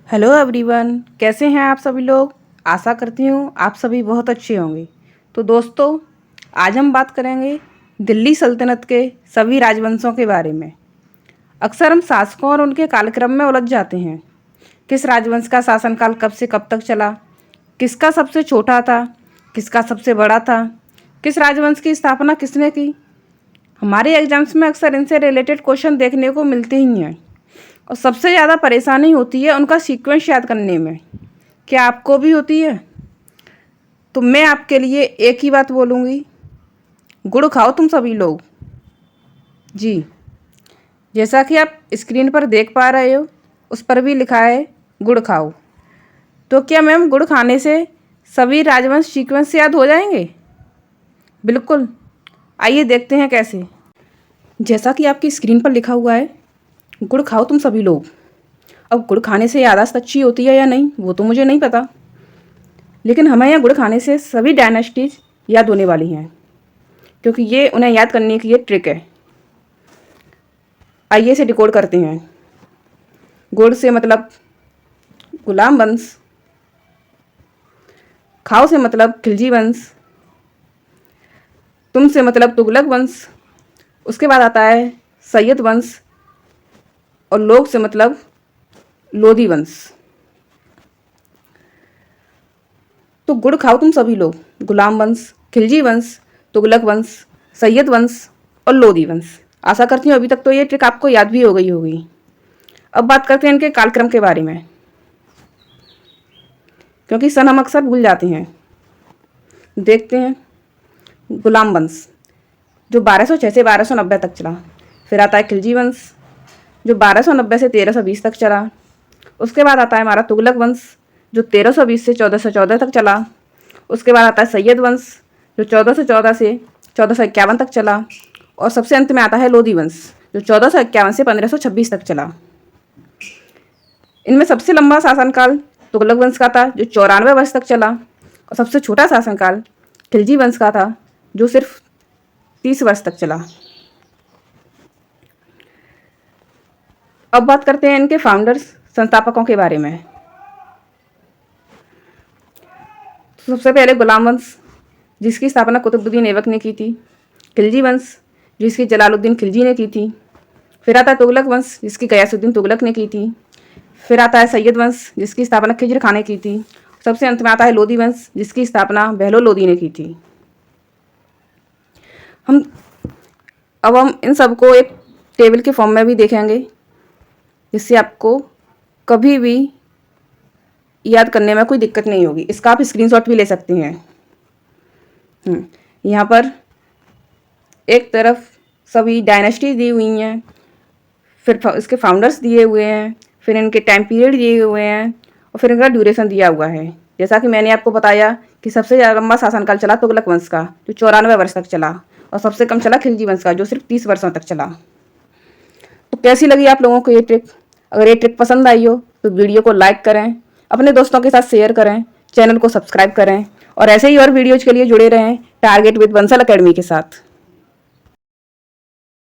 Hello everyone, कैसे हैं आप सभी लोग। आशा करती हूँ आप सभी बहुत अच्छे होंगे। तो दोस्तों, आज हम बात करेंगे दिल्ली सल्तनत के सभी राजवंशों के बारे में। अक्सर हम शासकों और उनके कालक्रम में उलझ जाते हैं। किस राजवंश का शासनकाल कब से कब तक चला, किसका सबसे छोटा था, किसका सबसे बड़ा था, किस राजवंश की स्थापना किसने की। हमारे एग्जाम्स में अक्सर इनसे रिलेटेड क्वेश्चन देखने को मिलते ही हैं और सबसे ज़्यादा परेशानी होती है उनका सीक्वेंस याद करने में। क्या आपको भी होती है? तो मैं आपके लिए एक ही बात बोलूँगी, गुड़ खाओ तुम सभी लोग। जी, जैसा कि आप स्क्रीन पर देख पा रहे हो, उस पर भी लिखा है गुड़ खाओ। तो क्या मैम गुड़ खाने से सभी राजवंश सीक्वेंस याद हो जाएंगे? बिल्कुल, आइए देखते हैं कैसे। जैसा कि आपकी स्क्रीन पर लिखा हुआ है, गुड़ खाओ तुम सभी लोग। अब गुड़ खाने से याददाश्त अच्छी होती है या नहीं, वो तो मुझे नहीं पता, लेकिन हमें यहाँ गुड़ खाने से सभी डायनेस्टीज याद होने वाली हैं, क्योंकि ये उन्हें याद करने की ये ट्रिक है। आइए इसे डिकोड करते हैं। गुड़ से मतलब गुलाम वंश, खाओ से मतलब खिलजी वंश, तुम से मतलब तुगलक वंश, उसके बाद आता है सैयद वंश, और लोग से मतलब लोधी वंश। तो गुड़ खाओ तुम सभी लोग, गुलाम वंश, खिलजी वंश, तुगलक वंश, सैयद वंश और लोधी वंश। आशा करती हूँ अभी तक तो ये ट्रिक आपको याद भी हो गई होगी। अब बात करते हैं इनके कालक्रम के बारे में, क्योंकि सन हम अक्सर भूल जाते हैं। देखते हैं। गुलाम वंश जो 1206 से 1290 तक चला। फिर आता है खिलजी वंश जो 1290 से 1320 तक चला। उसके बाद आता है हमारा तुगलक वंश जो 1320 से 1414 तक चला। उसके बाद आता है सैयद वंश जो 1414 से 1451 तक चला। और सबसे अंत में आता है लोधी वंश जो 1451 से 1526 तक चला। इनमें सबसे लंबा शासनकाल तुगलक वंश का था जो 94 वर्ष तक चला, और सबसे छोटा शासनकाल खिलजी वंश का था जो सिर्फ 30 वर्ष तक चला। अब बात करते हैं इनके फाउंडर्स, संस्थापकों के बारे में। सबसे पहले गुलाम वंश जिसकी स्थापना कुतुबुद्दीन ऐबक ने की थी। खिलजी वंश जिसकी जलालुद्दीन खिलजी ने की थी। फिर आता है तुगलक वंश जिसकी गयासुद्दीन तुगलक ने की थी। फिर आता है सैयद वंश जिसकी स्थापना खिज्र खां ने की थी। सबसे अंत में आता है लोधी वंश जिसकी स्थापना बहलोल लोधी ने की थी। हम इन सबको एक टेबल के फॉर्म में भी देखेंगे, जिससे आपको कभी भी याद करने में कोई दिक्कत नहीं होगी। इसका आप स्क्रीनशॉट भी ले सकते हैं। यहाँ पर एक तरफ सभी डायनेस्टी दी हुई हैं, फिर इसके फाउंडर्स दिए हुए हैं, फिर इनके टाइम पीरियड दिए हुए हैं, और फिर इनका ड्यूरेशन दिया हुआ है। जैसा कि मैंने आपको बताया कि सबसे ज़्यादा लंबा शासनकाल चला तुगलक वंश का जो 94 वर्ष तक चला, और सबसे कम चला खिलजी वंश का जो सिर्फ 30 वर्षों तक चला। तो कैसी लगी आप लोगों को ये ट्रिक? अगर ये ट्रिक पसंद आई हो तो वीडियो को लाइक करें, अपने दोस्तों के साथ शेयर करें, चैनल को सब्सक्राइब करें, और ऐसे ही और वीडियोज़ के लिए जुड़े रहें टारगेट विद बंसल अकेडमी के साथ।